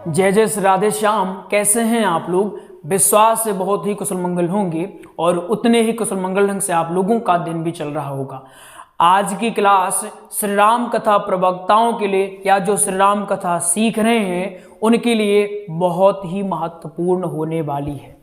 जय जय श्री राधे श्याम। कैसे हैं आप लोग? विश्वास से बहुत ही कुशल मंगल होंगे और उतने ही कुशल मंगल ढंग से आप लोगों का दिन भी चल रहा होगा। आज की क्लास श्री राम कथा प्रवक्ताओं के लिए या जो श्री राम कथा सीख रहे हैं उनके लिए बहुत ही महत्वपूर्ण होने वाली है।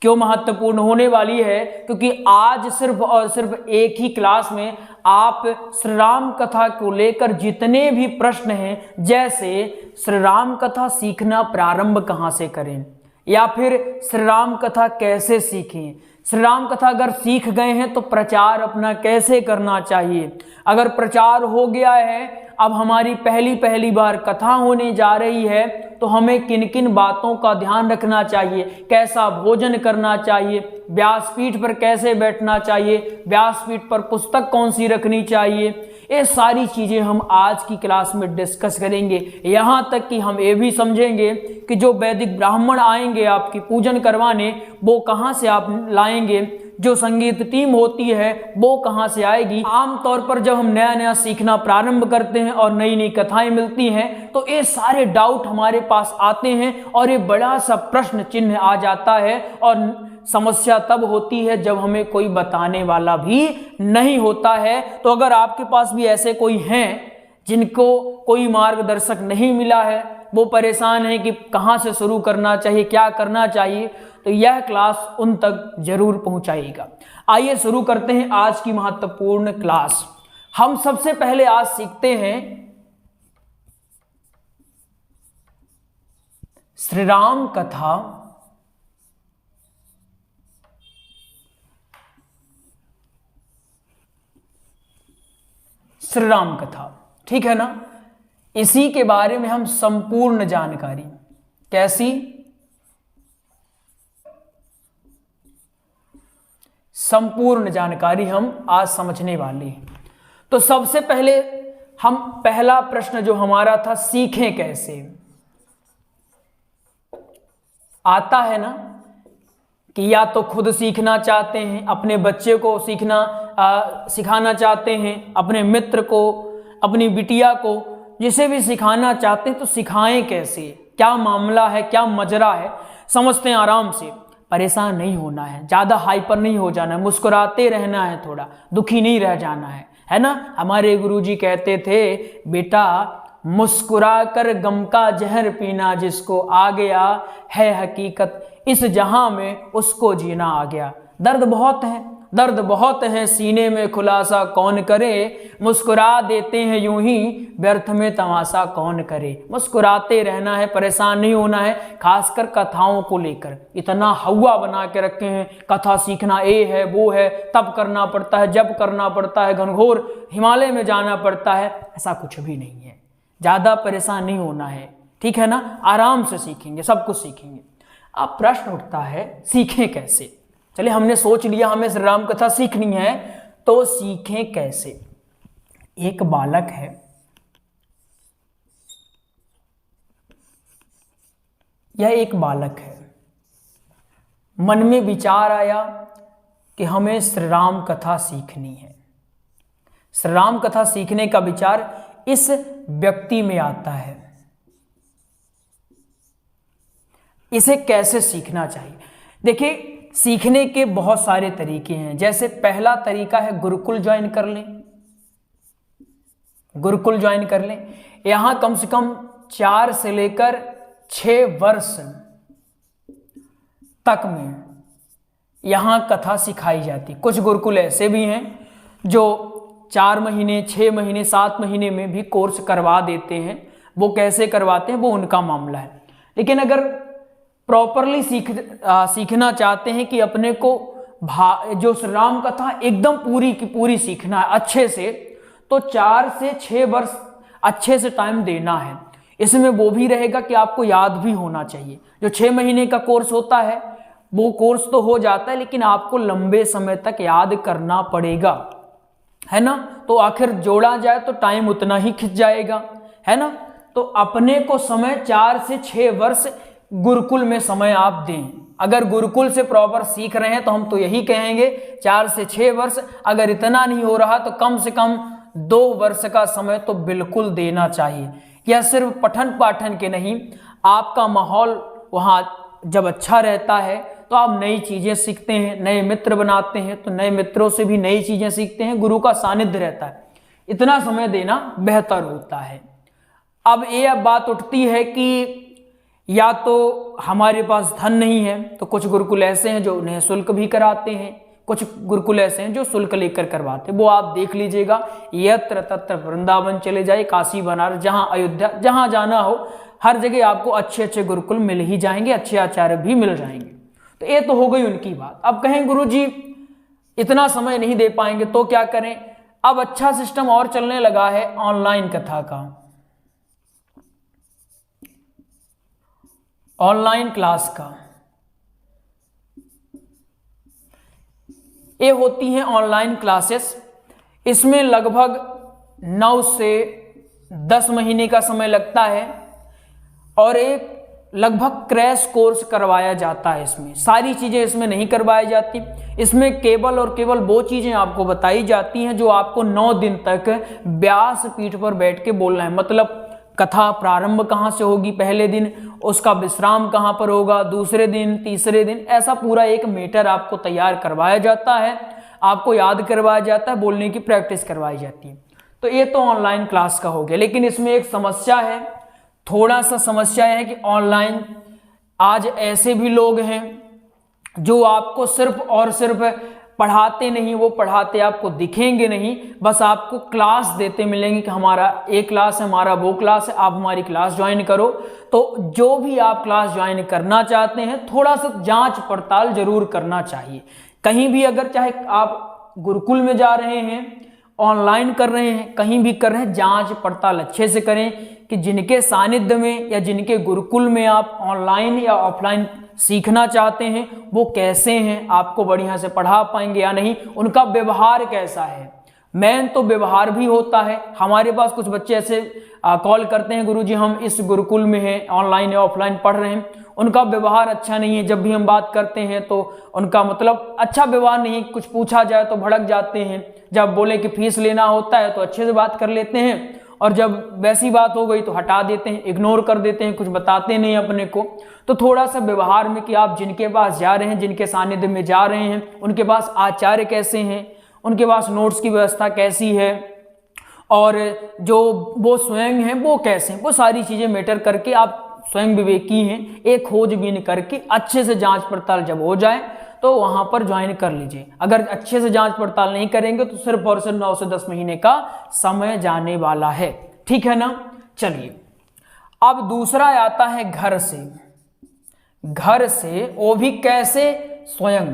क्यों महत्वपूर्ण होने वाली है? क्योंकि आज सिर्फ और सिर्फ एक ही क्लास में आप श्री राम कथा को लेकर जितने भी प्रश्न हैं, जैसे श्री राम कथा सीखना प्रारंभ कहाँ से करें या फिर श्री राम कथा कैसे सीखें, श्री राम कथा अगर सीख गए हैं तो प्रचार अपना कैसे करना चाहिए, अगर प्रचार हो गया है, अब हमारी पहली बार कथा होने जा रही है तो हमें किन किन बातों का ध्यान रखना चाहिए, कैसा भोजन करना चाहिए, व्यासपीठ पर कैसे बैठना चाहिए, व्यासपीठ पर पुस्तक कौन सी रखनी चाहिए, ये सारी चीज़ें हम आज की क्लास में डिस्कस करेंगे। यहाँ तक कि हम ये भी समझेंगे कि जो वैदिक ब्राह्मण आएंगे आपकी पूजन करवाने वो कहाँ से आप लाएंगे, जो संगीत टीम होती है वो कहाँ से आएगी। आमतौर पर जब हम नया सीखना प्रारंभ करते हैं और नई कथाएं मिलती हैं तो ये सारे डाउट हमारे पास आते हैं और ये बड़ा सा प्रश्न चिन्ह आ जाता है और समस्या तब होती है जब हमें कोई बताने वाला भी नहीं होता है। तो अगर आपके पास भी ऐसे कोई हैं जिनको कोई मार्गदर्शक नहीं मिला है, वो परेशान है कि कहाँ से शुरू करना चाहिए, क्या करना चाहिए, तो यह क्लास उन तक जरूर पहुंचाएगा। आइए शुरू करते हैं आज की महत्वपूर्ण क्लास। हम सबसे पहले आज सीखते हैं श्री राम कथा श्री राम कथा, ठीक है ना। इसी के बारे में हम संपूर्ण जानकारी, कैसी संपूर्ण जानकारी हम आज समझने वाले हैं। तो सबसे पहले हम पहला प्रश्न जो हमारा था, सीखें कैसे, आता है ना कि या तो खुद सीखना चाहते हैं, अपने बच्चे को सिखाना चाहते हैं, अपने मित्र को, अपनी बिटिया को, जिसे भी सिखाना चाहते हैं तो सिखाएं कैसे, क्या मामला है, क्या मजरा है, समझते हैं आराम से। परेशान नहीं होना है, ज़्यादा हाइपर नहीं हो जाना है, मुस्कुराते रहना है, थोड़ा दुखी नहीं रह जाना है ना। हमारे गुरुजी कहते थे, बेटा मुस्कुरा कर गम का जहर पीना, जिसको आ गया है हकीकत इस जहां में उसको जीना आ गया। दर्द बहुत है सीने में खुलासा कौन करे, मुस्कुरा देते हैं यूं ही व्यर्थ में तमाशा कौन करे। मुस्कुराते रहना है, परेशान नहीं होना है, खासकर कथाओं को लेकर इतना हवा बना के रखे हैं, कथा सीखना ये है वो है, तब करना पड़ता है, जब करना पड़ता है, घनघोर हिमालय में जाना पड़ता है, ऐसा कुछ भी नहीं है। ज़्यादा परेशान नहीं होना है, ठीक है ना। आराम से सीखेंगे, सब कुछ सीखेंगे। अब प्रश्न उठता है, सीखें कैसे। चलिए, हमने सोच लिया हमें श्री राम कथा सीखनी है, तो सीखें कैसे। एक बालक है, यह एक बालक है, मन में विचार आया कि हमें श्री राम कथा सीखनी है। श्री राम कथा सीखने का विचार इस व्यक्ति में आता है, इसे कैसे सीखना चाहिए। देखिए, सीखने के बहुत सारे तरीके हैं। जैसे पहला तरीका है गुरुकुल ज्वाइन कर लें, गुरुकुल ज्वाइन कर लें। यहां कम से कम 4 से लेकर 6 वर्ष तक में यहां कथा सिखाई जाती। कुछ गुरुकुल ऐसे भी हैं जो 4 महीने, 6 महीने, 7 महीने में भी कोर्स करवा देते हैं। वो कैसे करवाते हैं वो उनका मामला है। लेकिन अगर प्रॉपरली सीखना चाहते हैं कि अपने को जो श्री राम कथा एकदम पूरी की पूरी सीखना है अच्छे से, तो 4 से 6 वर्ष अच्छे से टाइम देना है। इसमें वो भी रहेगा कि आपको याद भी होना चाहिए। जो 6 महीने का कोर्स होता है वो कोर्स तो हो जाता है, लेकिन आपको लंबे समय तक याद करना पड़ेगा, है ना। तो आखिर जोड़ा जाए तो टाइम उतना ही खिंच जाएगा, है ना। तो अपने को समय 4 से 6 वर्ष गुरुकुल में समय आप दें। अगर गुरुकुल से प्रॉपर सीख रहे हैं तो हम तो यही कहेंगे 4 से 6 वर्ष। अगर इतना नहीं हो रहा तो कम से कम 2 वर्ष का समय तो बिल्कुल देना चाहिए। यह सिर्फ पठन पाठन के नहीं, आपका माहौल वहाँ जब अच्छा रहता है तो आप नई चीज़ें सीखते हैं, नए मित्र बनाते हैं, तो नए मित्रों से भी नई चीज़ें सीखते हैं, गुरु का सानिध्य रहता है। इतना समय देना बेहतर होता है। अब ये बात उठती है कि या तो हमारे पास धन नहीं है, तो कुछ गुरुकुल ऐसे हैं जो उन्हें शुल्क भी कराते हैं, कुछ गुरुकुल ऐसे हैं जो शुल्क लेकर करवाते हैं। वो आप देख लीजिएगा, यत्र तत्र वृंदावन चले जाए, काशी बनारस, जहाँ अयोध्या, जहाँ जाना हो हर जगह आपको अच्छे अच्छे गुरुकुल मिल ही जाएंगे, अच्छे आचार्य भी मिल जाएंगे। तो ये तो हो गई उनकी बात। अब कहें गुरु जी इतना समय नहीं दे पाएंगे तो क्या करें? अब अच्छा सिस्टम और चलने लगा है ऑनलाइन कथा का, ऑनलाइन क्लास का। ये होती हैं ऑनलाइन क्लासेस। इसमें लगभग 9 से 10 महीने का समय लगता है और एक लगभग क्रैश कोर्स करवाया जाता है। इसमें सारी चीज़ें इसमें नहीं करवाई जाती। इसमें केवल और केवल वो चीज़ें आपको बताई जाती हैं जो आपको 9 दिन तक व्यास पीठ पर बैठ के बोलना है। मतलब कथा प्रारंभ कहाँ से होगी पहले दिन, उसका विश्राम कहाँ पर होगा दूसरे दिन, तीसरे दिन, ऐसा पूरा एक मीटर आपको तैयार करवाया जाता है, आपको याद करवाया जाता है, बोलने की प्रैक्टिस करवाई जाती है। तो ये तो ऑनलाइन क्लास का हो गया। लेकिन इसमें एक समस्या है, थोड़ा सा समस्या है कि ऑनलाइन आज ऐसे भी लोग हैं जो आपको सिर्फ और सिर्फ पढ़ाते नहीं, वो पढ़ाते आपको दिखेंगे नहीं, बस आपको क्लास देते मिलेंगे कि हमारा एक क्लास है, हमारा वो क्लास है, आप हमारी क्लास ज्वाइन करो। तो जो भी आप क्लास ज्वाइन करना चाहते हैं थोड़ा सा जांच पड़ताल जरूर करना चाहिए। कहीं भी अगर चाहे आप गुरुकुल में जा रहे हैं, ऑनलाइन कर रहे हैं, कहीं भी कर रहे हैं, जांच पड़ताल अच्छे से करें कि जिनके सानिध्य में या जिनके गुरुकुल में आप ऑनलाइन या ऑफलाइन सीखना चाहते हैं वो कैसे हैं, आपको बढ़िया से पढ़ा पाएंगे या नहीं, उनका व्यवहार कैसा है। मेन तो व्यवहार भी होता है। हमारे पास कुछ बच्चे ऐसे कॉल करते हैं, गुरुजी हम इस गुरुकुल में हैं, ऑनलाइन या ऑफलाइन पढ़ रहे हैं, उनका व्यवहार अच्छा नहीं है, जब भी हम बात करते हैं तो उनका मतलब अच्छा व्यवहार नहीं, कुछ पूछा जाए तो भड़क जाते हैं, जब बोले कि फीस लेना होता है तो अच्छे से बात कर लेते हैं, और जब वैसी बात हो गई तो हटा देते हैं, इग्नोर कर देते हैं, कुछ बताते नहीं अपने को। तो थोड़ा सा व्यवहार में कि आप जिनके पास जा रहे हैं, जिनके सानिध्य में जा रहे हैं, उनके पास आचार्य कैसे हैं, उनके पास नोट्स की व्यवस्था कैसी है, और जो वो स्वयं हैं वो कैसे हैं, वो सारी चीज़ें मैटर करके आप स्वयं विवेकी हैं, एक खोजबीन करके अच्छे से जांच पड़ताल जब हो जाए तो वहां पर ज्वाइन कर लीजिए। अगर अच्छे से जांच पड़ताल नहीं करेंगे तो सिर्फ और सिर्फ 9 से 10 महीने का समय जाने वाला है। ठीक है ना? चलिए अब दूसरा आता है घर से। घर से वो भी कैसे? स्वयं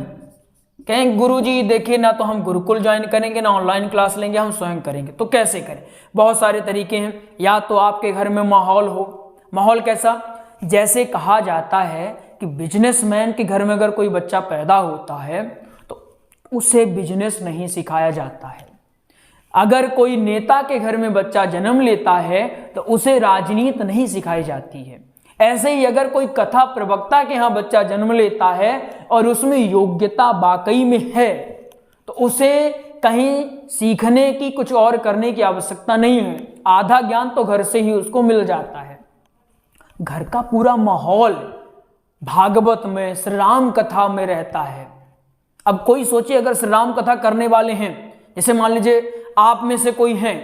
कहेंगे गुरुजी देखिए ना, तो हम गुरुकुल ज्वाइन करेंगे ना ऑनलाइन क्लास लेंगे, हम स्वयं करेंगे। तो कैसे करें? बहुत सारे तरीके हैं। या तो आपके घर में माहौल हो। माहौल कैसा? जैसे कहा जाता है कि बिजनेसमैन के घर में अगर कोई बच्चा पैदा होता है तो उसे बिजनेस नहीं सिखाया जाता है। अगर कोई नेता के घर में बच्चा जन्म लेता है तो उसे राजनीति नहीं सिखाई जाती है। ऐसे ही अगर कोई कथा प्रवक्ता के यहाँ बच्चा जन्म लेता है और उसमें योग्यता वाकई में है तो उसे कहीं सीखने की, कुछ और करने की आवश्यकता नहीं है। आधा ज्ञान तो घर से ही उसको मिल जाता है। घर का पूरा माहौल भागवत में, श्री राम कथा में रहता है। अब कोई सोचिए अगर श्री राम कथा करने वाले हैं, जैसे मान लीजिए आप में से कोई हैं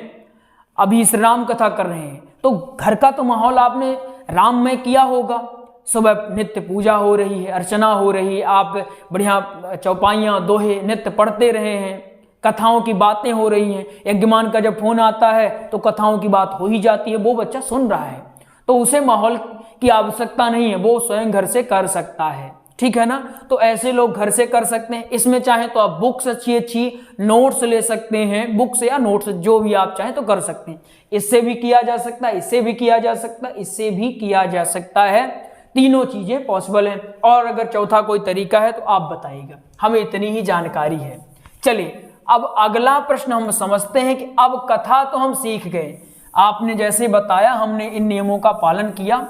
अभी श्री राम कथा कर रहे हैं, तो घर का तो माहौल आपने राममय किया होगा। सुबह नित्य पूजा हो रही है, अर्चना हो रही है, आप बढ़िया चौपाइयाँ दोहे नित्य पढ़ते रहे हैं, कथाओं की बातें हो रही हैं। यज्ञमान का जब फोन आता है तो कथाओं की बात हो ही जाती है, वो बच्चा सुन रहा है, तो उसे माहौल की आवश्यकता नहीं है, वो स्वयं घर से कर सकता है। ठीक है ना? तो ऐसे लोग घर से कर सकते हैं। इसमें चाहे तो आप बुक्स अच्छी नोट्स ले सकते हैं, बुक्स या नोट्स जो भी आप चाहें तो कर सकते हैं। इससे भी किया जा सकता है, इससे भी किया जा सकता है, इससे भी किया जा सकता है। तीनों चीजें पॉसिबल हैं। और अगर चौथा कोई तरीका है तो आप बताइएगा, हमें इतनी ही जानकारी है। चलिए अब अगला प्रश्न हम समझते हैं कि अब कथा तो हम सीख गए, आपने जैसे बताया हमने इन नियमों का पालन किया,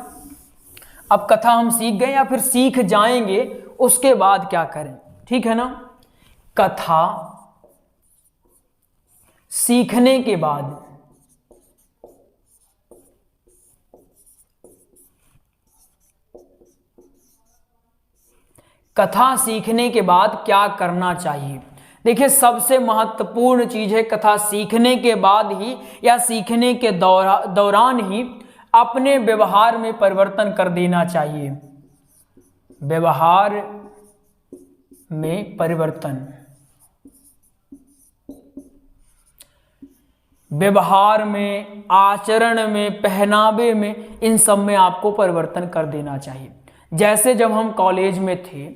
अब कथा हम सीख गए या फिर सीख जाएंगे, उसके बाद क्या करें? ठीक है ना? कथा सीखने के बाद कथा सीखने के बाद क्या करना चाहिए। देखिए, सबसे महत्वपूर्ण चीज है कथा सीखने के बाद ही या सीखने के दौरान ही अपने व्यवहार में परिवर्तन कर देना चाहिए। व्यवहार में परिवर्तन, व्यवहार में, आचरण में, पहनावे में, इन सब में आपको परिवर्तन कर देना चाहिए। जैसे जब हम कॉलेज में थे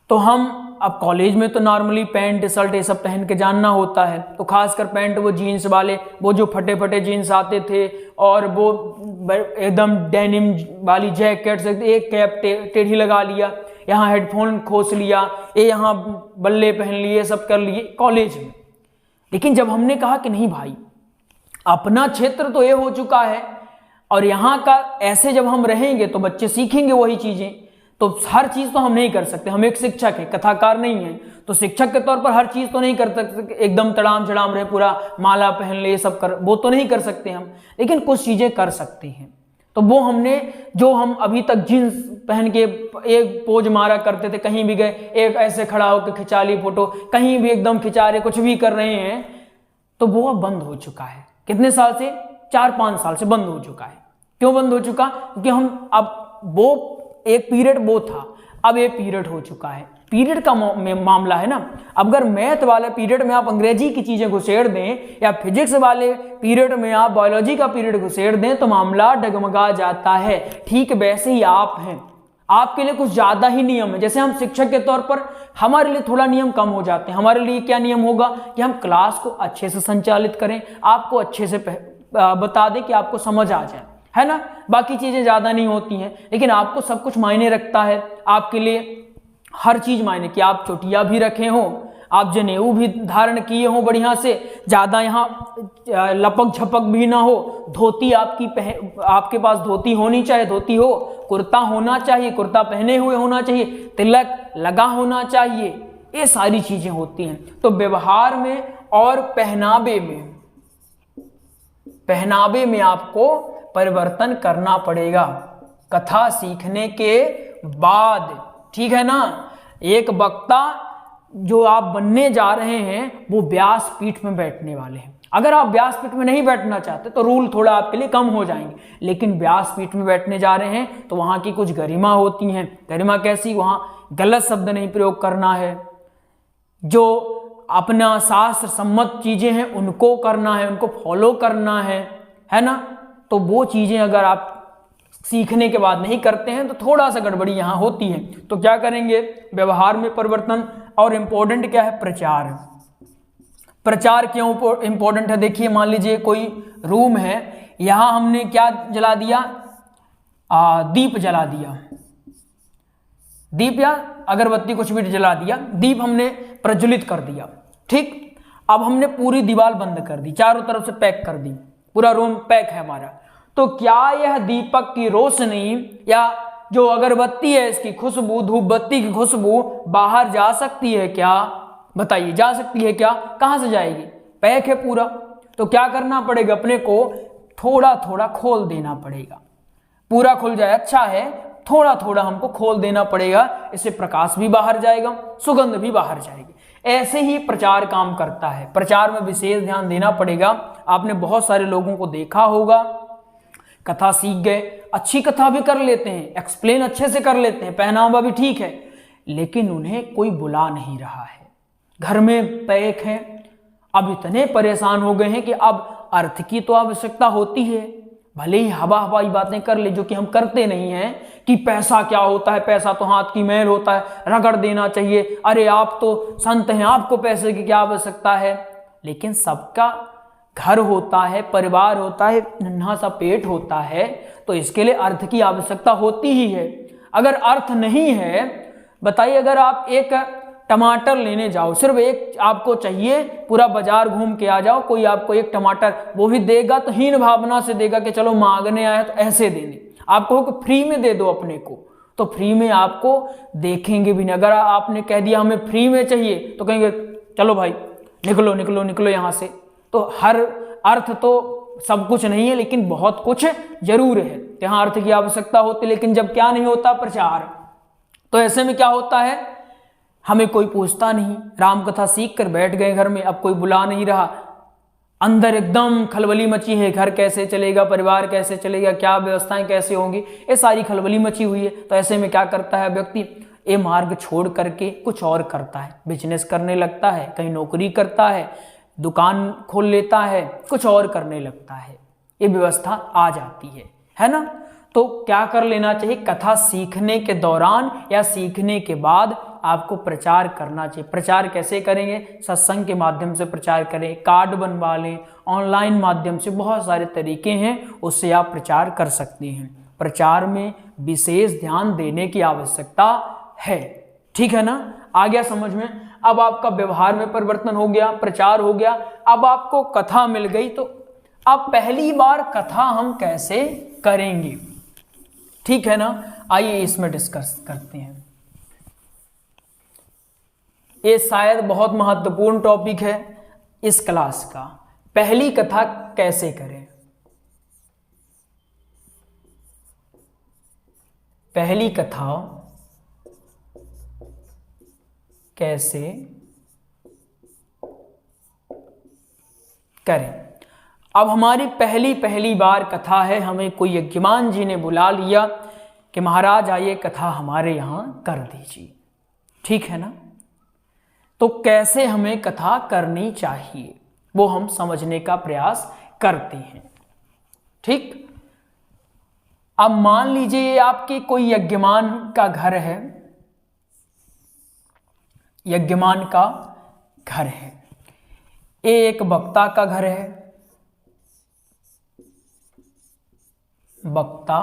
तो अब कॉलेज में तो नॉर्मली पैंट शर्ट ये सब पहन के जानना होता है, तो खासकर पैंट वो जीन्स वाले, वो जो फटे फटे जीन्स आते थे और वो एकदम डेनिम वाली जैकेट से एक कैप टेढ़ी लगा लिया, यहाँ हेडफोन खोस लिया, ये यहाँ बल्ले पहन लिए, सब कर लिए कॉलेज में। लेकिन जब हमने कहा कि नहीं भाई, अपना क्षेत्र तो ये हो चुका है और यहाँ का ऐसे जब हम रहेंगे तो बच्चे सीखेंगे वही चीजें, तो हर चीज तो हम नहीं कर सकते। हम एक शिक्षक है, कथाकार नहीं है, तो शिक्षक के तौर पर हर चीज तो नहीं कर सकते, एकदम तड़ाम झड़ाम रहे, पूरा माला पहन ले, सब कर, वो तो नहीं कर सकते हम, लेकिन कुछ चीजें कर सकते हैं। तो वो हमने, जो हम अभी तक जींस पहन के एक पोज मारा करते थे, कहीं भी गए एक ऐसे खड़ा होकर खिंचा ली फोटो, कहीं भी एकदम खिंचा रहे, कुछ भी कर रहे हैं, तो वो अब बंद हो चुका है। कितने साल से? 4-5 साल से बंद हो चुका है। क्यों बंद हो चुका? क्योंकि हम अब वो एक पीरियड वो था, अब ये पीरियड हो चुका है। पीरियड का मामला है ना। अगर मैथ वाले पीरियड में आप अंग्रेजी की चीजें घुसेड़ दें या फिजिक्स वाले पीरियड में आप बायोलॉजी का पीरियड घुसेड़ दें तो मामला डगमगा जाता है। ठीक वैसे ही आप हैं, आपके लिए कुछ ज्यादा ही नियम है। जैसे हम शिक्षक के तौर पर हमारे लिए थोड़ा नियम कम हो जाते हैं। हमारे लिए क्या नियम होगा कि हम क्लास को अच्छे से संचालित करें, आपको अच्छे से बता दें कि आपको समझ आ जाए, है ना। बाकी चीजें ज्यादा नहीं होती हैं, लेकिन आपको सब कुछ मायने रखता है। आपके लिए हर चीज मायने, कि आप चोटिया भी रखे हो, आप जनेऊ भी धारण किए हो बढ़िया से, ज्यादा यहाँ लपक झपक भी ना हो, धोती आपके पास धोती होनी चाहिए, धोती हो, कुर्ता होना चाहिए, कुर्ता पहने हुए होना चाहिए, तिलक लगा होना चाहिए, ये सारी चीजें होती हैं। तो व्यवहार में और पहनावे में आपको परिवर्तन करना पड़ेगा कथा सीखने के बाद, ठीक है ना। एक वक्ता जो आप बनने जा रहे हैं वो व्यासपीठ में बैठने वाले हैं। अगर आप व्यासपीठ में नहीं बैठना चाहते तो रूल थोड़ा आपके लिए कम हो जाएंगे, लेकिन व्यासपीठ में बैठने जा रहे हैं तो वहां की कुछ गरिमा होती हैं। गरिमा कैसी? वहां गलत शब्द नहीं प्रयोग करना है, जो अपना शास्त्र सम्मत चीजें हैं उनको करना है, उनको फॉलो करना है ना। तो वो चीजें अगर आप सीखने के बाद नहीं करते हैं तो थोड़ा सा गड़बड़ी यहां होती है। तो क्या करेंगे? व्यवहार में परिवर्तन। और इंपॉर्टेंट क्या है? प्रचार। प्रचार क्यों इंपॉर्टेंट है? देखिए, मान लीजिए कोई रूम है, यहां हमने क्या जला दिया? दीप जला दिया, दीप या अगरबत्ती कुछ भी जला दिया, दीप हमने प्रज्वलित कर दिया, ठीक। अब हमने पूरी दीवार बंद कर दी, चारों तरफ से पैक कर दी, पूरा रूम पैक है हमारा। तो क्या यह दीपक की रोशनी या जो अगरबत्ती है इसकी खुशबू, धूप बत्ती की खुशबू बाहर जा सकती है क्या? बताइए, जा सकती है क्या? कहां से जाएगी? पैक है पूरा। तो क्या करना पड़ेगा? अपने को थोड़ा थोड़ा खोल देना पड़ेगा। पूरा खुल जाए अच्छा है, थोड़ा थोड़ा हमको खोल देना पड़ेगा, इससे प्रकाश भी बाहर जाएगा, सुगंध भी बाहर जाएगी। ऐसे ही प्रचार काम करता है। प्रचार में विशेष ध्यान देना पड़ेगा। आपने बहुत सारे लोगों को देखा होगा, कथा सीख गए, अच्छी कथा भी कर लेते हैं, एक्सप्लेन अच्छे से कर लेते हैं, पहनावा भी ठीक है, लेकिन उन्हें कोई बुला नहीं रहा है, घर में पैक है। अब इतने परेशान हो गए हैं कि अब अर्थ की तो आवश्यकता होती है। भले ही हवा हवाई बातें कर ले, जो कि हम करते नहीं हैं, कि पैसा क्या होता है, पैसा तो हाथ की मैल होता है, रगड़ देना चाहिए, अरे आप तो संत हैं, आपको पैसे की क्या आवश्यकता है। लेकिन सबका घर होता है, परिवार होता है, नन्हा सा पेट होता है, तो इसके लिए अर्थ की आवश्यकता होती ही है। अगर अर्थ नहीं है, बताइए, अगर आप एक टमाटर लेने जाओ, सिर्फ एक आपको चाहिए, पूरा बाजार घूम के आ जाओ, कोई आपको एक टमाटर वो भी देगा तो हीन भावना से देगा कि चलो मांगने आया तो ऐसे देने। आपको फ्री में दे दो अपने को, तो फ्री में आपको देखेंगे भी नहीं। अगर आपने कह दिया हमें फ्री में चाहिए तो कहेंगे चलो भाई निकलो निकलो निकलो यहाँ से। तो हर अर्थ तो सब कुछ नहीं है, लेकिन बहुत कुछ जरूर है, यहाँ अर्थ की आवश्यकता होती है। लेकिन जब क्या नहीं होता? प्रचार। तो ऐसे में क्या होता है, हमें कोई पूछता नहीं, राम कथा सीख कर बैठ गए घर में, अब कोई बुला नहीं रहा, अंदर एकदम खलबली मची है, घर कैसे चलेगा, परिवार कैसे चलेगा, क्या व्यवस्थाएं कैसे होंगी, ये सारी खलबली मची हुई है। तो ऐसे में क्या करता है व्यक्ति, ये मार्ग छोड़ करके कुछ और करता है, बिजनेस करने लगता है, कहीं नौकरी करता है, दुकान खोल लेता है, कुछ और करने लगता है, ये व्यवस्था आ जाती है ना। तो क्या कर लेना चाहिए, कथा सीखने के दौरान या सीखने के बाद आपको प्रचार करना चाहिए। प्रचार कैसे करेंगे, सत्संग के माध्यम से प्रचार करें, कार्ड बनवा लें, ऑनलाइन माध्यम से, बहुत सारे तरीके हैं, उससे आप प्रचार कर सकते हैं। प्रचार में विशेष ध्यान देने की आवश्यकता है, ठीक है ना। आ गया समझ में। अब आपका व्यवहार में परिवर्तन हो गया, प्रचार हो गया, अब आपको कथा मिल गई, तो अब पहली बार कथा हम कैसे करेंगे, ठीक है ना। आइए इसमें डिस्कस करते हैं। ये शायद बहुत महत्वपूर्ण टॉपिक है इस क्लास का, पहली कथा कैसे करें। पहली कथा कैसे करें। अब हमारी पहली बार कथा है, हमें कोई यज्ञमान जी ने बुला लिया कि महाराज आइए कथा हमारे यहाँ कर दीजिए, ठीक है ना। तो कैसे हमें कथा करनी चाहिए वो हम समझने का प्रयास करते हैं, ठीक। अब मान लीजिए आपके कोई यज्ञमान का घर है, यज्ञमान का घर है, एक वक्ता का घर है, वक्ता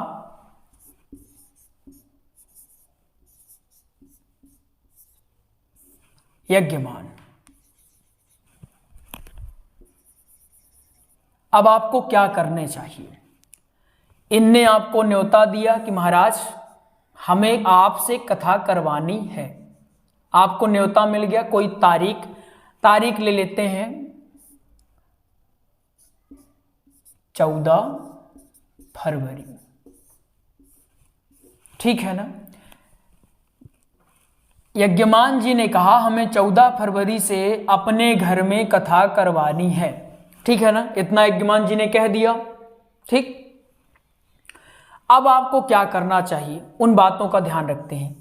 यज्ञमान। अब आपको क्या करने चाहिए, इनने आपको न्योता दिया कि महाराज हमें आपसे कथा करवानी है, आपको न्योता मिल गया, कोई तारीख ले लेते हैं 14 फरवरी, ठीक है ना। यज्ञमान जी ने कहा हमें 14 फरवरी से अपने घर में कथा करवानी है, ठीक है ना, इतना यज्ञमान जी ने कह दिया, ठीक। अब आपको क्या करना चाहिए, उन बातों का ध्यान रखते हैं।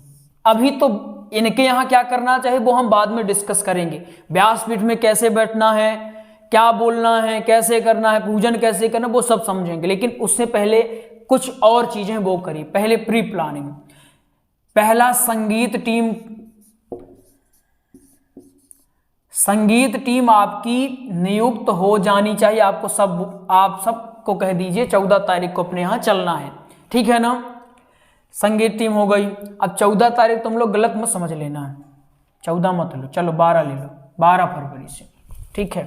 अभी तो इनके यहाँ क्या करना चाहिए वो हम बाद में डिस्कस करेंगे, व्यासपीठ में कैसे बैठना है, क्या बोलना है, कैसे करना है, पूजन कैसे करना, वो सब समझेंगे। लेकिन उससे पहले कुछ और चीजें वो करिए। पहले प्री प्लानिंग, पहला संगीत टीम आपकी नियुक्त हो जानी चाहिए। आप सबको कह दीजिए 14 तारीख को अपने यहाँ चलना है, ठीक है ना। संगीत टीम हो गई। अब 14 तारीख तुम लोग गलत मत समझ लेना, 14 मत लो, चलो 12 ले लो, 12 फरवरी से, ठीक है।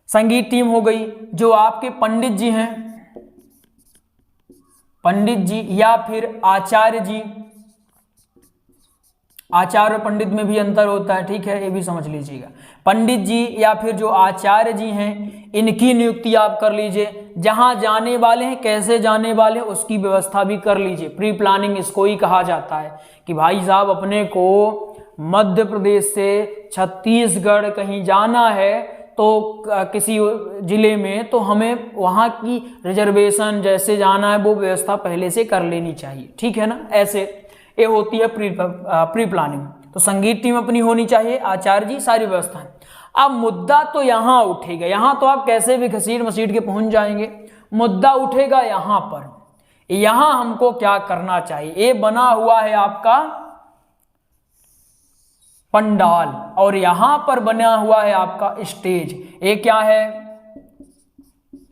संगीत टीम हो गई। जो आपके पंडित जी हैं, पंडित जी या फिर आचार्य जी, आचार्य और पंडित में भी अंतर होता है, ठीक है, ये भी समझ लीजिएगा। पंडित जी या फिर जो आचार्य जी हैं, इनकी नियुक्ति आप कर लीजिए। जहां जाने वाले हैं, कैसे जाने वाले हैं, उसकी व्यवस्था भी कर लीजिए। प्री प्लानिंग इसको ही कहा जाता है कि भाई साहब अपने को मध्य प्रदेश से छत्तीसगढ़ कहीं जाना है, तो किसी जिले में, तो हमें वहाँ की रिजर्वेशन जैसे जाना है वो व्यवस्था पहले से कर लेनी चाहिए, ठीक है ना। ऐसे ये होती है प्री प्लानिंग। तो संगीत टीम अपनी होनी चाहिए, आचार्य जी, सारी व्यवस्थाएं। अब मुद्दा तो यहाँ उठेगा, यहाँ तो आप कैसे भी घसीट मसीट के पहुंच जाएंगे, मुद्दा उठेगा यहाँ पर। यहाँ हमको क्या करना चाहिए, ये बना हुआ है आपका पंडाल और यहां पर बना हुआ है आपका स्टेज। ये क्या है,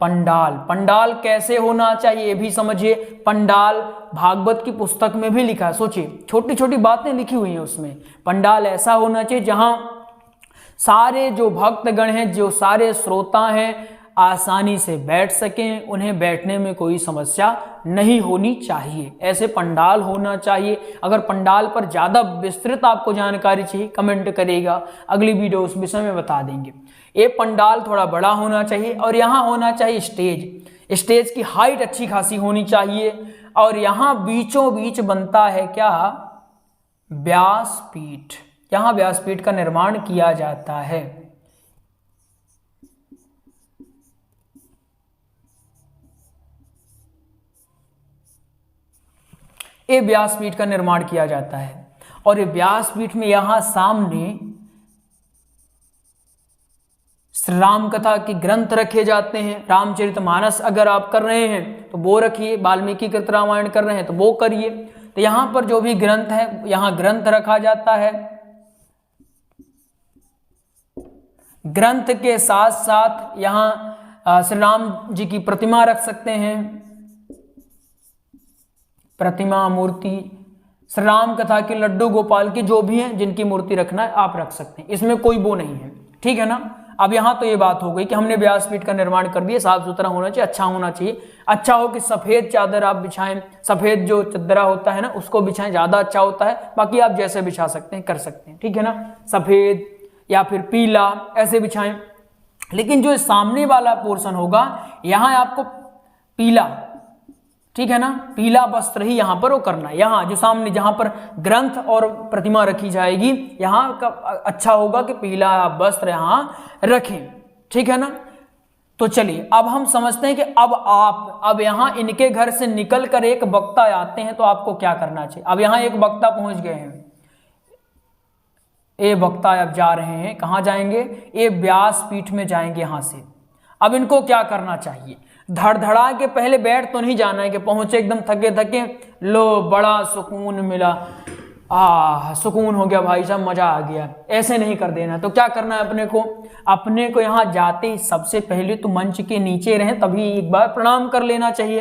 पंडाल। पंडाल कैसे होना चाहिए ये भी समझिए। पंडाल भागवत की पुस्तक में भी लिखा है, सोचिए छोटी छोटी बातें लिखी हुई हैं उसमें। पंडाल ऐसा होना चाहिए जहां सारे जो भक्तगण हैं, जो सारे श्रोता हैं, आसानी से बैठ सकें, उन्हें बैठने में कोई समस्या नहीं होनी चाहिए। ऐसे पंडाल होना चाहिए। अगर पंडाल पर ज़्यादा विस्तृत आपको जानकारी चाहिए कमेंट करिएगा, अगली वीडियो उस विषय में बता देंगे। ये पंडाल थोड़ा बड़ा होना चाहिए और यहाँ होना चाहिए स्टेज। स्टेज की हाइट अच्छी खासी होनी चाहिए और यहाँ बीचों बीच बनता है क्या, व्यासपीठ, यहाँ व्यासपीठ का निर्माण किया जाता है। ये व्यासपीठ का निर्माण किया जाता है और ये व्यासपीठ में यहाँ सामने श्री राम कथा के ग्रंथ रखे जाते हैं। रामचरितमानस अगर आप कर रहे हैं तो वो रखिए, वाल्मीकि कृत रामायण कर रहे हैं तो वो करिए। तो यहाँ पर जो भी ग्रंथ है, यहाँ ग्रंथ रखा जाता है। ग्रंथ के साथ साथ यहाँ श्री राम जी की प्रतिमा रख सकते हैं, प्रतिमा, मूर्ति, श्री राम कथा के लड्डू गोपाल की जो भी हैं जिनकी मूर्ति रखना है आप रख सकते हैं, इसमें कोई वो नहीं है। ठीक है ना। अब यहाँ तो ये बात हो गई कि हमने व्यासपीठ का निर्माण कर दिया, साफ सुथरा होना चाहिए, अच्छा होना चाहिए। अच्छा हो कि सफेद चादर आप बिछाएं, सफेद जो चदरा होता है ना उसको बिछाएं, ज्यादा अच्छा होता है। बाकी आप जैसे बिछा सकते हैं कर सकते हैं, ठीक है ना। सफेद या फिर पीला ऐसे बिछाएं। लेकिन जो सामने वाला पोर्शन होगा यहाँ आपको पीला, ठीक है ना, पीला वस्त्र ही यहाँ पर वो करना है। यहाँ जो सामने जहाँ पर ग्रंथ और प्रतिमा रखी जाएगी यहाँ का अच्छा होगा कि पीला वस्त्र यहाँ रखें, ठीक है ना। तो चलिए अब हम समझते हैं कि अब यहाँ इनके घर से निकल कर एक वक्ता आते हैं तो आपको क्या करना चाहिए। अब यहाँ एक वक्ता पहुंच गए हैं, ये वक्ता अब जा रहे हैं, कहाँ जाएंगे, ये व्यासपीठ में जाएंगे यहाँ से। अब इनको क्या करना चाहिए, धड़धड़ा के पहले बैठ तो नहीं जाना है कि पहुंचे एकदम थके थके, लो बड़ा सुकून मिला, सुकून हो गया भाई साहब, मजा आ गया, ऐसे नहीं कर देना। तो क्या करना है अपने को यहाँ जाते ही सबसे पहले तो मंच के नीचे रहें, तभी एक बार प्रणाम कर लेना चाहिए।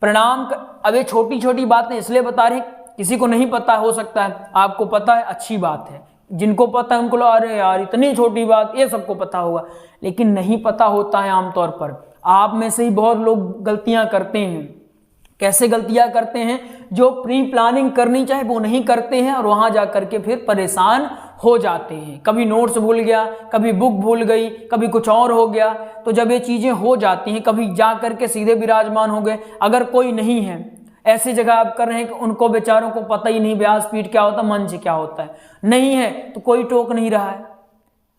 अब ये छोटी छोटी बातें इसलिए बता रहे हैं, किसी को नहीं पता हो सकता है, आपको पता है अच्छी बात है, जिनको पता है उनको लो अरे यार इतनी छोटी बात, ये सबको पता होगा, लेकिन नहीं पता होता है। आमतौर पर आप में से ही बहुत लोग गलतियां करते हैं। कैसे गलतियां करते हैं, जो प्री प्लानिंग करनी चाहिए वो नहीं करते हैं और वहां जाकर के फिर परेशान हो जाते हैं। कभी नोट्स भूल गया, कभी बुक भूल गई, कभी कुछ और हो गया। तो जब ये चीजें हो जाती हैं, कभी जा करके सीधे विराजमान हो गए। अगर कोई नहीं है, ऐसी जगह आप कर रहे हैं कि उनको बेचारों को पता ही नहीं व्यासपीठ क्या होता है, मंच क्या होता है, नहीं है तो कोई टोक नहीं रहा है।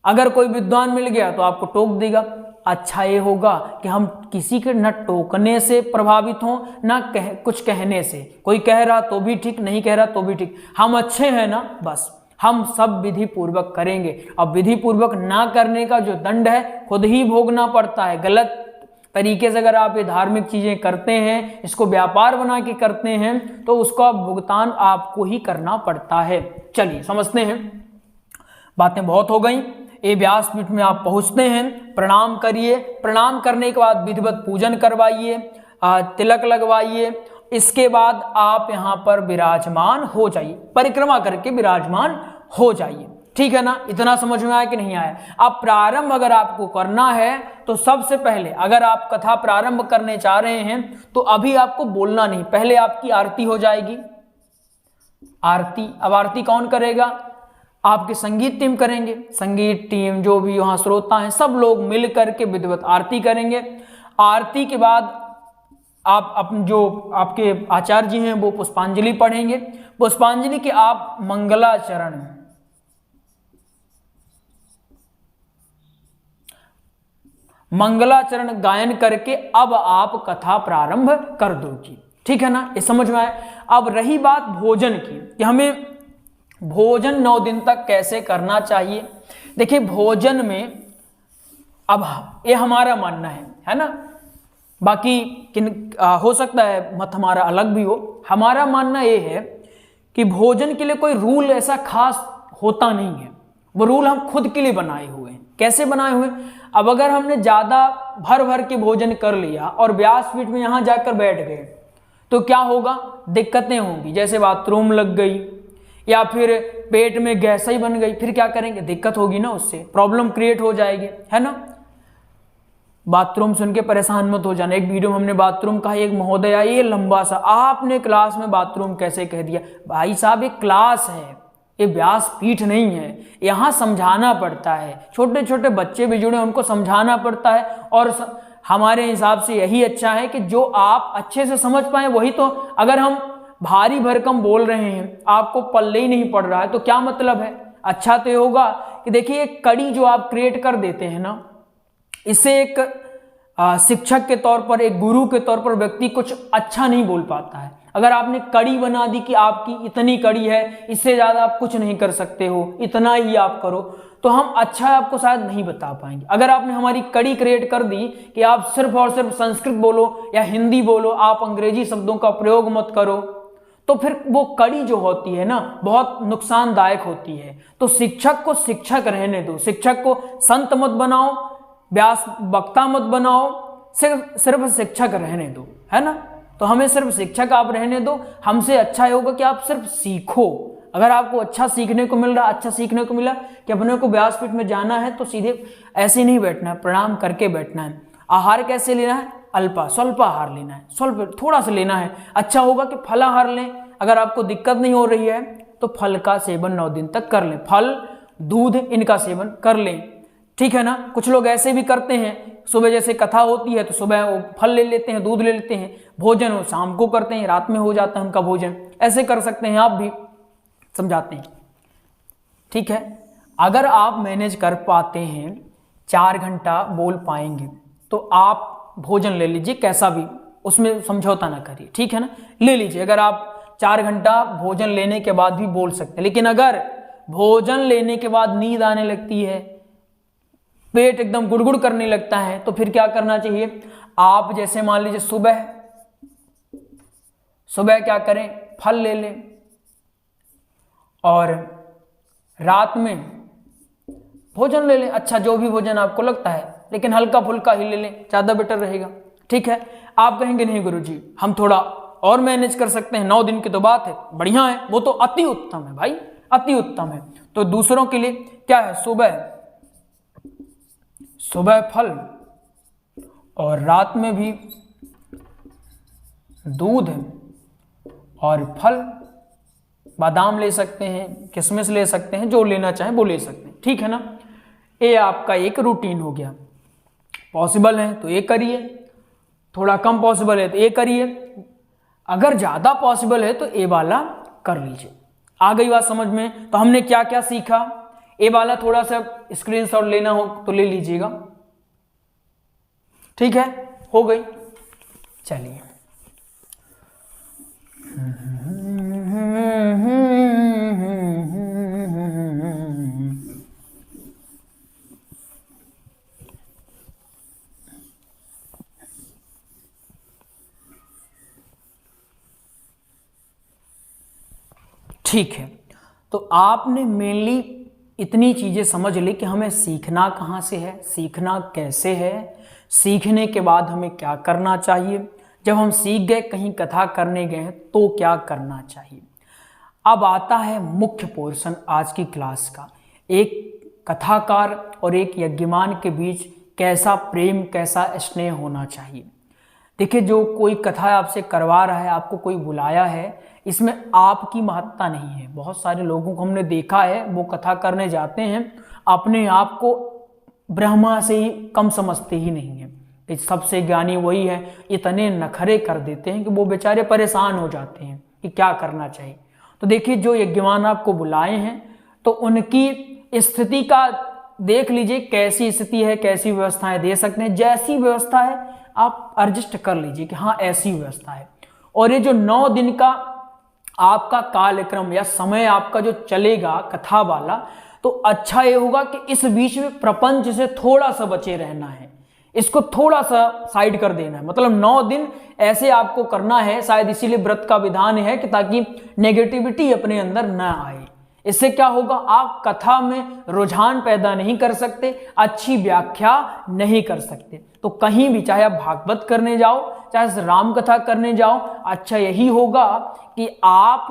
अगर कोई विद्वान मिल गया तो आपको टोक देगा। अच्छा ये होगा कि हम किसी के न टोकने से प्रभावित हों, न कुछ कहने से। कोई कह रहा तो भी ठीक, नहीं कह रहा तो भी ठीक, हम अच्छे हैं ना, बस हम सब विधि पूर्वक करेंगे। अब विधि पूर्वक ना करने का जो दंड है खुद ही भोगना पड़ता है। गलत तरीके से अगर आप ये धार्मिक चीजें करते हैं, इसको व्यापार बना के करते हैं, तो उसका भुगतान आपको ही करना पड़ता है। चलिए समझते हैं, बातें बहुत हो गई। ये व्यासपीठ में आप पहुंचते हैं, प्रणाम करिए, प्रणाम करने के बाद विधिवत पूजन करवाइए, तिलक लगवाइए। इसके बाद आप यहाँ पर विराजमान हो जाइए, परिक्रमा करके विराजमान हो जाइए, ठीक है ना। इतना समझ में आया कि नहीं आया। अब प्रारंभ अगर आपको करना है तो सबसे पहले अगर आप कथा प्रारंभ करने चाह रहे हैं तो अभी आपको बोलना नहीं, पहले आपकी आरती हो जाएगी। आरती, अब आरती कौन करेगा, आपके संगीत टीम करेंगे। संगीत टीम जो भी वहां श्रोता हैं सब लोग मिल करके विधिवत आरती करेंगे। आरती के बाद आप जो आपके आचार्य जी हैं वो पुष्पांजलि पढ़ेंगे। पुष्पांजलि के आप मंगलाचरण गायन करके अब आप कथा प्रारंभ कर दोगी, ठीक है ना। ये समझ में आए। अब रही बात भोजन की कि हमें भोजन 9 दिन तक कैसे करना चाहिए। देखिए भोजन में अब ये हमारा मानना है ना, बाकी हो सकता है मत हमारा अलग भी हो। हमारा मानना ये है कि भोजन के लिए कोई रूल ऐसा खास होता नहीं है, वो रूल हम खुद के लिए बनाए हुए हैं। कैसे बनाए हुए, अब अगर हमने ज्यादा भर भर के भोजन कर लिया और व्यासपीठ में यहां जाकर बैठ गए तो क्या होगा, दिक्कतें होंगी। जैसे बाथरूम लग गई या फिर पेट में गैस ही बन गई, फिर क्या करेंगे, दिक्कत होगी ना, उससे प्रॉब्लम क्रिएट हो जाएगी, है ना। बाथरूम सुन के परेशान मत हो जाना। एक वीडियो में हमने बाथरूम कहा, एक महोदय ये लंबा सा, आपने क्लास में बाथरूम कैसे कह दिया। भाई साहब ये क्लास है, ये व्यासपीठ नहीं है, यहाँ समझाना पड़ता है। छोटे छोटे बच्चे भी जुड़े, उनको समझाना पड़ता है। और हमारे हिसाब से यही अच्छा है कि जो आप अच्छे से समझ पाए वही तो। अगर हम भारी भरकम बोल रहे हैं, आपको पल्ले ही नहीं पड़ रहा है, तो क्या मतलब है? अच्छा तो ये होगा कि देखिए एक कड़ी जो आप क्रिएट कर देते हैं ना, इससे एक शिक्षक के तौर पर, एक गुरु के तौर पर व्यक्ति कुछ अच्छा नहीं बोल पाता है। अगर आपने कड़ी बना दी कि आपकी इतनी कड़ी है, इससे ज़्यादा आप कुछ नहीं कर सकते हो, इतना ही आप करो, तो हम अच्छा आपको शायद नहीं बता पाएंगे। अगर आपने हमारी कड़ी क्रिएट कर दी कि आप सिर्फ और सिर्फ संस्कृत बोलो या हिंदी बोलो, आप अंग्रेजी शब्दों का प्रयोग मत करो, तो फिर वो कड़ी जो होती है ना बहुत नुकसानदायक होती है। तो शिक्षक को शिक्षक रहने दो, शिक्षक को संत मत बनाओ, व्यास वक्ता मत बनाओ, सिर्फ शिक्षक रहने दो, है ना। तो हमें सिर्फ शिक्षक आप रहने दो, हमसे अच्छा होगा कि आप सिर्फ सीखो। अगर आपको अच्छा सीखने को मिल रहा, अच्छा सीखने को मिला कि अपने को व्यासपीठ में जाना है, तो सीधे ऐसे नहीं बैठना है, प्रणाम करके बैठना है। आहार कैसे लेना है? अल्पा स्वल्प आहार लेना है, स्वल्प थोड़ा सा लेना है। अच्छा होगा कि फलाहार लें, अगर आपको दिक्कत नहीं हो रही है तो फल का सेवन 9 दिन तक कर लें, फल दूध इनका सेवन कर लें, ठीक है ना। कुछ लोग ऐसे भी करते हैं, सुबह जैसे कथा होती है तो सुबह वो फल ले लेते हैं, दूध ले लेते हैं, भोजन वो शाम को करते हैं, रात में हो जाता है उनका भोजन। ऐसे कर सकते हैं, आप भी समझाते हैं, ठीक है। अगर आप मैनेज कर पाते हैं, 4 घंटा बोल पाएंगे, तो आप भोजन ले लीजिए, कैसा भी, उसमें समझौता ना करिए, ठीक है ना, ले लीजिए। अगर आप 4 घंटा भोजन लेने के बाद भी बोल सकते हैं। लेकिन अगर भोजन लेने के बाद नींद आने लगती है, पेट एकदम गुड़गुड़ करने लगता है, तो फिर क्या करना चाहिए? आप जैसे मान लीजिए सुबह क्या करें, फल ले लें, और रात में भोजन ले लें, अच्छा जो भी भोजन आपको लगता है, लेकिन हल्का फुल्का ही ले लें, ज़्यादा बेटर रहेगा, ठीक है। आप कहेंगे नहीं गुरुजी हम थोड़ा और मैनेज कर सकते हैं, 9 दिन की तो बात है, बढ़िया है, वो तो अति उत्तम है भाई, अति उत्तम है। तो दूसरों के लिए क्या है? सुबह फल और रात में भी दूध और फल, बादाम ले सकते हैं, किशमिश ले सकते हैं, जो लेना चाहें वो ले सकते हैं, ठीक है ना। ये आपका एक रूटीन हो गया। पॉसिबल है तो ये करिए, थोड़ा कम पॉसिबल है तो ये करिए, अगर ज़्यादा पॉसिबल है तो ये वाला कर लीजिए। आ गई बात समझ में? तो हमने क्या क्या सीखा, ये वाला थोड़ा सा स्क्रीनशॉट लेना हो तो ले लीजिएगा, ठीक है, हो गई। चलिए ठीक है, तो आपने मेनली इतनी चीज़ें समझ ली कि हमें सीखना कहाँ से है, सीखना कैसे है, सीखने के बाद हमें क्या करना चाहिए, जब हम सीख गए, कहीं कथा करने गए हैं तो क्या करना चाहिए। अब आता है मुख्य पोर्शन आज की क्लास का, एक कथाकार और एक यज्ञमान के बीच कैसा प्रेम, कैसा स्नेह होना चाहिए। देखिए, जो कोई कथा आपसे करवा रहा है, आपको कोई बुलाया है, इसमें आपकी महत्ता नहीं है। बहुत सारे लोगों को हमने देखा है, वो कथा करने जाते हैं, अपने आप को ब्रह्मा से ही कम समझते ही नहीं है कि सबसे ज्ञानी वही है, इतने नखरे कर देते हैं कि वो बेचारे परेशान हो जाते हैं कि क्या करना चाहिए। तो देखिए, जो यज्ञमान आपको बुलाए हैं तो उनकी स्थिति का देख लीजिए, कैसी स्थिति है, कैसी व्यवस्थाएं दे सकते हैं। जैसी व्यवस्था है आप एडजस्ट कर लीजिए कि हाँ ऐसी व्यवस्था है। और ये जो 9 दिन का आपका कार्यक्रम या समय आपका जो चलेगा कथा वाला, तो अच्छा ये होगा कि इस बीच में प्रपंच से थोड़ा सा बचे रहना है, इसको थोड़ा सा साइड कर देना है। मतलब 9 दिन ऐसे आपको करना है, शायद इसीलिए व्रत का विधान है कि ताकि नेगेटिविटी अपने अंदर ना आए। इससे क्या होगा, आप कथा में रुझान पैदा नहीं कर सकते, अच्छी व्याख्या नहीं कर सकते। तो कहीं भी, चाहे आप भागवत करने जाओ, चाहे राम कथा करने जाओ, अच्छा यही होगा कि आप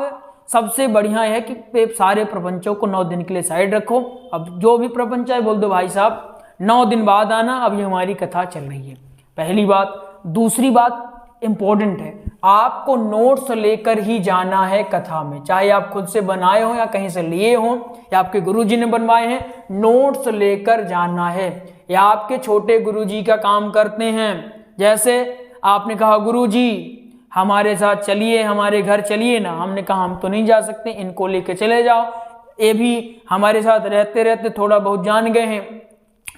सबसे बढ़िया है कि सारे प्रपंचों को 9 दिन के लिए साइड रखो। अब जो भी प्रपंच है बोल दो भाई साहब 9 दिन बाद आना, अभी हमारी कथा चल रही है, पहली बात। दूसरी बात इंपॉर्टेंट है, आपको नोट्स लेकर ही जाना है कथा में, चाहे आप खुद से बनाए हो या कहीं से लिए हो या आपके गुरुजी ने बनवाए हैं, नोट्स लेकर जाना है। या आपके छोटे गुरुजी का काम करते हैं, जैसे आपने कहा गुरुजी हमारे साथ चलिए, हमारे घर चलिए ना। हमने कहा हम तो नहीं जा सकते, इनको लेके चले जाओ। ये भी हमारे साथ रहते रहते थोड़ा बहुत जान गए हैं,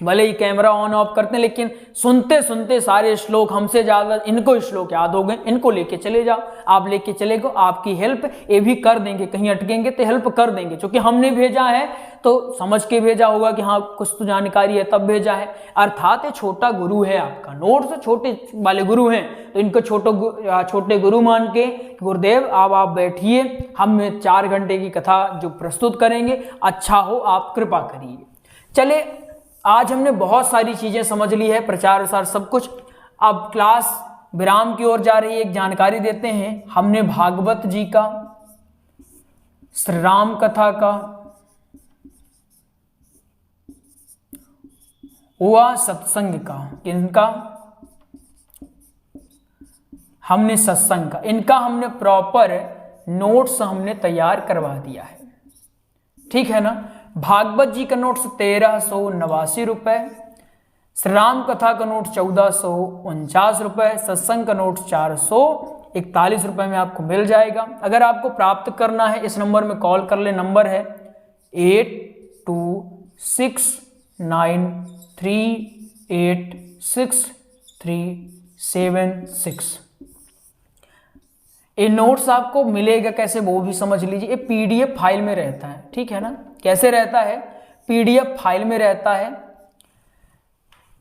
भले ही कैमरा ऑन ऑफ करते हैं, लेकिन सुनते सुनते सारे श्लोक हमसे ज़्यादा इनको श्लोक याद हो गए। इनको लेके चले जाओ, आप लेके चले गो, आपकी हेल्प ये भी कर देंगे। कहीं अटकेंगे तो हेल्प कर देंगे, क्योंकि हमने भेजा है तो समझ के भेजा होगा कि हाँ कुछ तो जानकारी है तब भेजा है। अर्थात ये छोटा गुरु है आपका, नोट से छोटे वाले गुरु हैं, तो इनको छोटे गुरु मान के गुरुदेव आप बैठिए, हम 4 घंटे की कथा जो प्रस्तुत करेंगे, अच्छा हो आप कृपा करिए। चले, आज हमने बहुत सारी चीजें समझ ली है, प्रचार प्रसार सब कुछ। अब क्लास विराम की ओर जा रही है। एक जानकारी देते हैं, हमने भागवत जी का, श्री राम कथा का हुआ, सत्संग का, इनका हमने सत्संग का, इनका हमने प्रॉपर नोट्स हमने तैयार करवा दिया है, ठीक है ना। भागवत जी का नोट्स 1389 रुपए, श्री राम कथा का नोट 1449 रुपए, सत्संग का नोट 441 रुपए में आपको मिल जाएगा। अगर आपको प्राप्त करना है इस नंबर में कॉल कर ले, नंबर है 8269386376। ये नोट्स आपको मिलेगा कैसे वो भी समझ लीजिए। ये पीडीएफ फाइल में रहता है, ठीक है ना। कैसे रहता है? पीडीएफ फाइल में रहता है।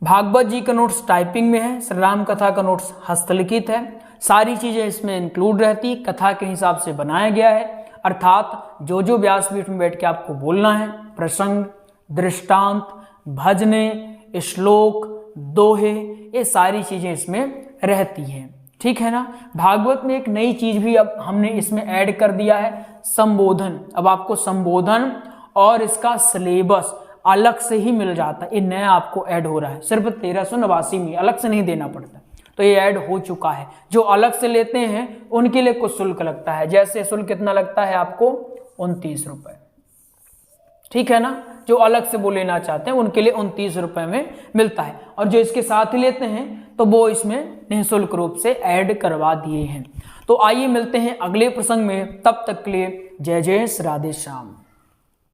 भागवत जी का नोट्स टाइपिंग में है, श्री राम कथा का नोट्स हस्तलिखित है। सारी चीजें इसमें इंक्लूड रहती, कथा के हिसाब से बनाया गया है। अर्थात जो जो व्यासपीठ में बैठ के आपको बोलना है, प्रसंग, दृष्टांत, भजने, श्लोक, दोहे, ये सारी चीजें इसमें रहती हैं, ठीक है ना। भागवत में एक नई चीज भी अब हमने इसमें ऐड कर दिया है, संबोधन। अब आपको संबोधन और इसका सिलेबस अलग से ही मिल जाता है, ये नया आपको ऐड हो रहा है, सिर्फ 1389 में, अलग से नहीं देना पड़ता। तो ये ऐड हो चुका है। जो अलग से लेते हैं उनके लिए कुछ शुल्क लगता है, जैसे शुल्क कितना लगता है आपको 29 रुपए, ठीक है ना। जो अलग से वो लेना चाहते हैं उनके लिए 29 रुपए में मिलता है, और जो इसके साथ ही लेते हैं तो वो इसमें निःशुल्क रूप से ऐड करवा दिए हैं। तो आइए मिलते हैं अगले प्रसंग में, तब तक के लिए जय जय श्री राधे श्याम।